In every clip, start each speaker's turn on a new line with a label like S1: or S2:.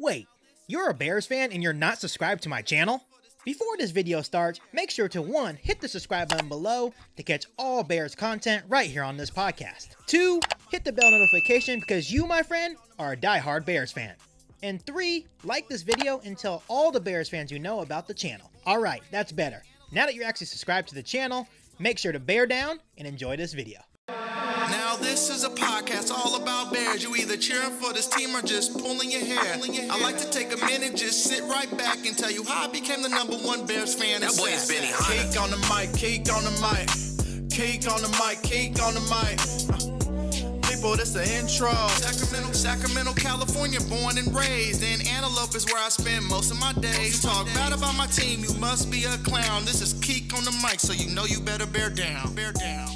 S1: Wait, you're a Bears fan and you're not subscribed to my channel? Before this video starts, make sure to 1. Hit the subscribe button below to catch all Bears content right here on this podcast. 2. Hit the bell notification because you, my friend, are a diehard Bears fan. And 3. Like this video and tell all the Bears fans you know about the channel. Alright, that's better. Now that you're actually subscribed to the channel, make sure to bear down and enjoy this video.
S2: Now this is a podcast all about Bears. You either cheering for this team or just pulling your hair. I like to take a minute, just sit right back and tell you how I became the #1 Bears fan.
S3: That boy is Benny Hunter.
S2: Cake on the mic, cake on the mic, cake on the mic, cake on the mic. People, this the intro. Sacramento, California, born and raised. And Antelope is where I spend most of my days. You talk bad about my team, you must be a clown. This is Keek on the mic, so you know you better bear down. Bear down.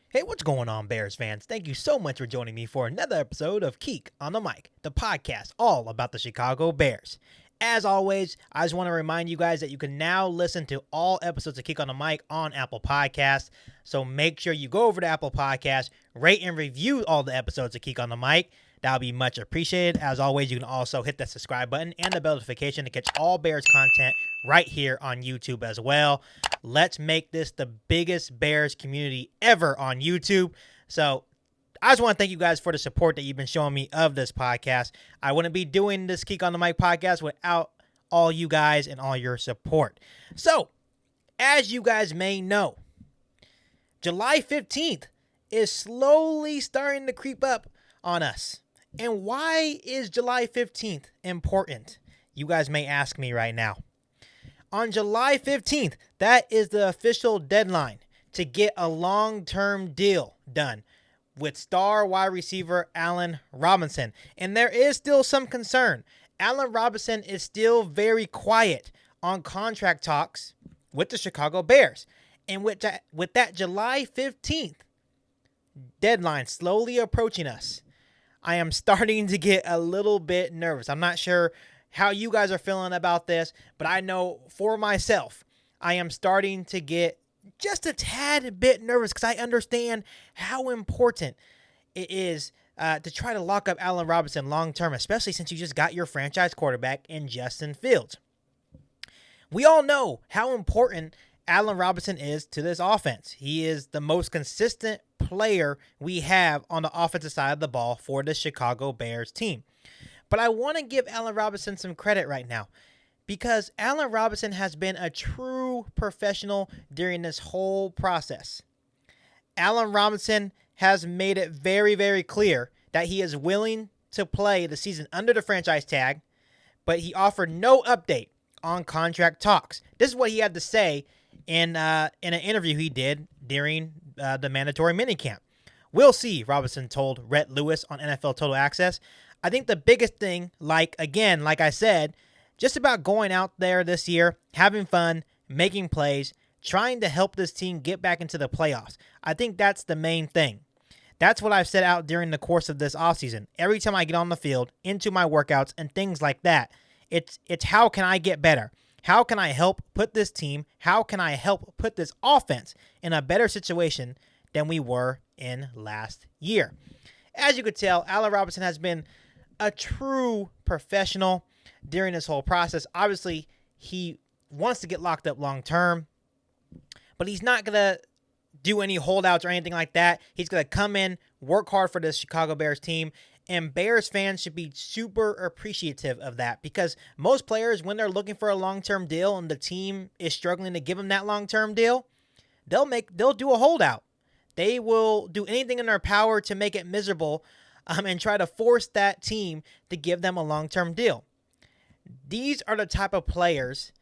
S1: Hey, what's going on, Bears fans? Thank you so much for joining me for another episode of Keek on the Mic, the podcast all about the Chicago Bears. As always, I just want to remind you guys that you can now listen to all episodes of Keek on the Mic on Apple Podcasts. So make sure you go over to Apple Podcasts, rate and review all the episodes of Keek on the Mic. That'll be much appreciated. As always, you can also hit that subscribe button and the bell notification to catch all Bears content right here on YouTube as well. Let's make this the biggest Bears community ever on YouTube. So I just want to thank you guys for the support that you've been showing me of this podcast. I wouldn't be doing this Keek on the Mic podcast without all you guys and all your support. So, as you guys may know, July 15th is slowly starting to creep up on us. And why is July 15th important? You guys may ask me right now. On July 15th, that is the official deadline to get a long-term deal done with star wide receiver Allen Robinson. And there is still some concern. Allen Robinson is still very quiet on contract talks with the Chicago Bears. And with that July 15th deadline slowly approaching us, I am starting to get a little bit nervous. I'm not sure how you guys are feeling about this, but I know for myself, I am starting to get just a tad bit nervous because I understand how important it is to try to lock up Allen Robinson long term, especially since you just got your franchise quarterback in Justin Fields. We all know how important Allen Robinson is to this offense. He is the most consistent player we have on the offensive side of the ball for the Chicago Bears team. But I want to give Allen Robinson some credit right now because Allen Robinson has been a true professional during this whole process. Allen Robinson has made it very, very clear that he is willing to play the season under the franchise tag, but he offered no update on contract talks. This is what he had to say in an interview he did during the mandatory minicamp. We'll see, Robinson told Rhett Lewis on NFL Total Access. I think the biggest thing, like I said, just about going out there this year, having fun, making plays, trying to help this team get back into the playoffs. I think that's the main thing. That's what I've set out during the course of this offseason. Every time I get on the field, into my workouts and things like that, it's how can I get better? How can I help put this team, how can I help put this offense in a better situation than we were in last year? As you could tell, Allen Robinson has been a true professional during this whole process. Obviously, he wants to get locked up long term, but he's not going to do any holdouts or anything like that. He's going to come in, work hard for this Chicago Bears team, and Bears fans should be super appreciative of that because most players, when they're looking for a long-term deal and the team is struggling to give them that long-term deal, they'll do a holdout. They will do anything in their power to make it miserable and try to force that team to give them a long-term deal. These are the type of players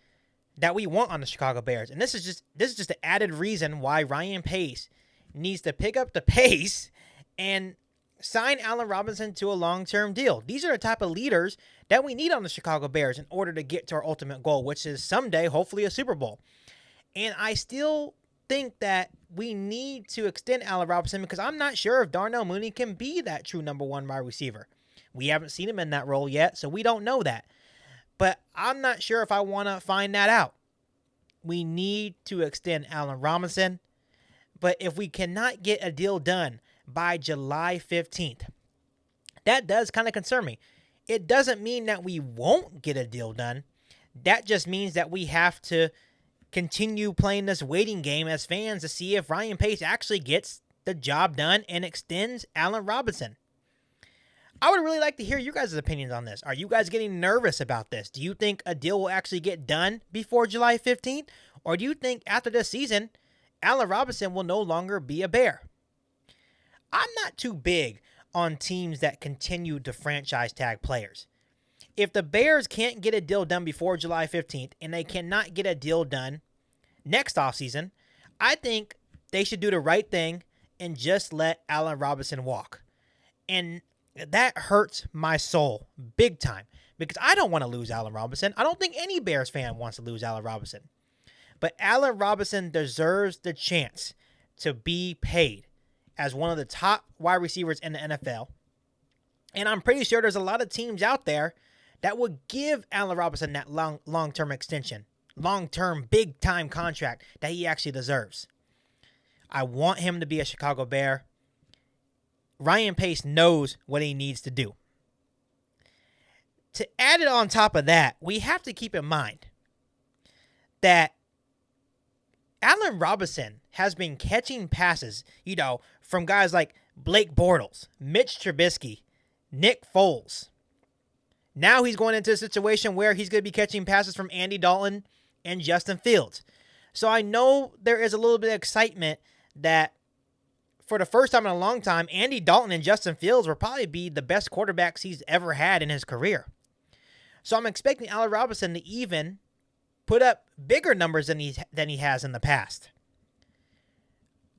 S1: that we want on the Chicago Bears. And this is just an added reason why Ryan Pace needs to pick up the pace and sign Allen Robinson to a long-term deal. These are the type of leaders that we need on the Chicago Bears in order to get to our ultimate goal, which is someday, hopefully, a Super Bowl. And I still think that we need to extend Allen Robinson because I'm not sure if Darnell Mooney can be that true #1 wide receiver. We haven't seen him in that role yet, so we don't know that. But I'm not sure if I want to find that out. We need to extend Allen Robinson. But if we cannot get a deal done by July 15th, that does kind of concern me. it doesn't mean that we won't get a deal done. That just means that we have to continue playing this waiting game as fans to see if Ryan Pace actually gets the job done and extends Allen Robinson. I would really like to hear you guys' opinions on this. Are you guys getting nervous about this? Do you think a deal will actually get done before July 15th? Or do you think after this season, Allen Robinson will no longer be a Bear? I'm not too big on teams that continue to franchise tag players. If the Bears can't get a deal done before July 15th and they cannot get a deal done next offseason, I think they should do the right thing and just let Allen Robinson walk. And that hurts my soul big time because I don't want to lose Allen Robinson. I don't think any Bears fan wants to lose Allen Robinson. But Allen Robinson deserves the chance to be paid as one of the top wide receivers in the NFL. And I'm pretty sure there's a lot of teams out there that would give Allen Robinson that long-term extension, long-term big-time contract that he actually deserves. I want him to be a Chicago Bear. Ryan Pace knows what he needs to do. To add it on top of that, we have to keep in mind that Allen Robinson has been catching passes, from guys like Blake Bortles, Mitch Trubisky, Nick Foles. Now he's going into a situation where he's going to be catching passes from Andy Dalton and Justin Fields. So I know there is a little bit of excitement that for the first time in a long time, Andy Dalton and Justin Fields will probably be the best quarterbacks he's ever had in his career. So I'm expecting Allen Robinson to even put up bigger numbers than he has in the past.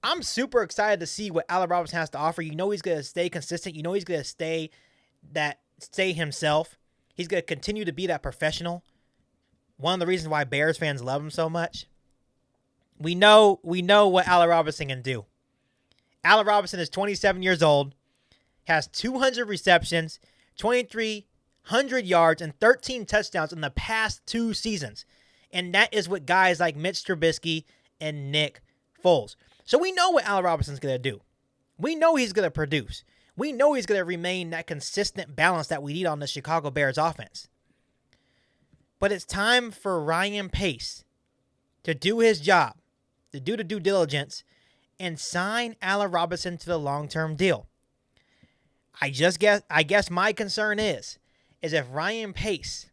S1: I'm super excited to see what Allen Robinson has to offer. He's going to stay consistent. He's going to stay himself. He's going to continue to be that professional. One of the reasons why Bears fans love him so much. We know what Allen Robinson can do. Allen Robinson is 27 years old, has 200 receptions, 2,300 yards, and 13 touchdowns in the past 2 seasons. And that is what guys like Mitch Trubisky and Nick Foles. So we know what Allen Robinson's going to do. We know he's going to produce. We know he's going to remain that consistent balance that we need on the Chicago Bears offense. But it's time for Ryan Pace to do his job, to do the due diligence, and sign Allen Robinson to the long-term deal. I guess my concern is if Ryan Pace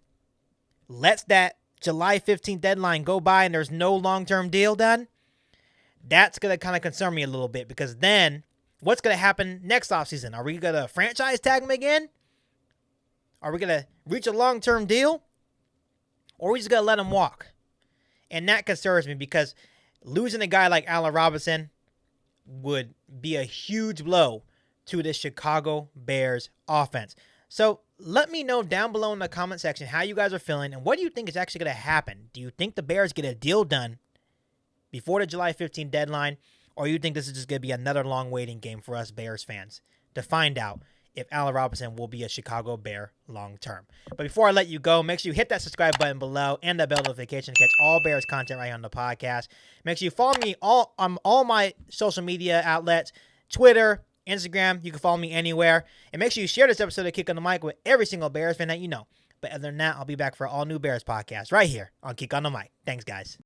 S1: lets that July 15th deadline go by and there's no long-term deal done, that's going to kind of concern me a little bit because then what's going to happen next offseason? Are we going to franchise tag him again? Are we going to reach a long-term deal? Or are we just going to let him walk? And that concerns me because losing a guy like Allen Robinson would be a huge blow to the Chicago Bears offense. So let me know down below in the comment section how you guys are feeling and what do you think is actually going to happen? Do you think the Bears get a deal done before the July 15th deadline, or you think this is just going to be another long waiting game for us Bears fans to find out if Allen Robinson will be a Chicago Bear long term? But before I let you go, make sure you hit that subscribe button below and the bell notification to catch all Bears content right here on the podcast. Make sure you follow me on all my social media outlets, Twitter, Instagram. You can follow me anywhere. And make sure you share this episode of Kick on the Mic with every single Bears fan that you know. But other than that, I'll be back for all new Bears podcast right here on Kick on the Mic. Thanks, guys.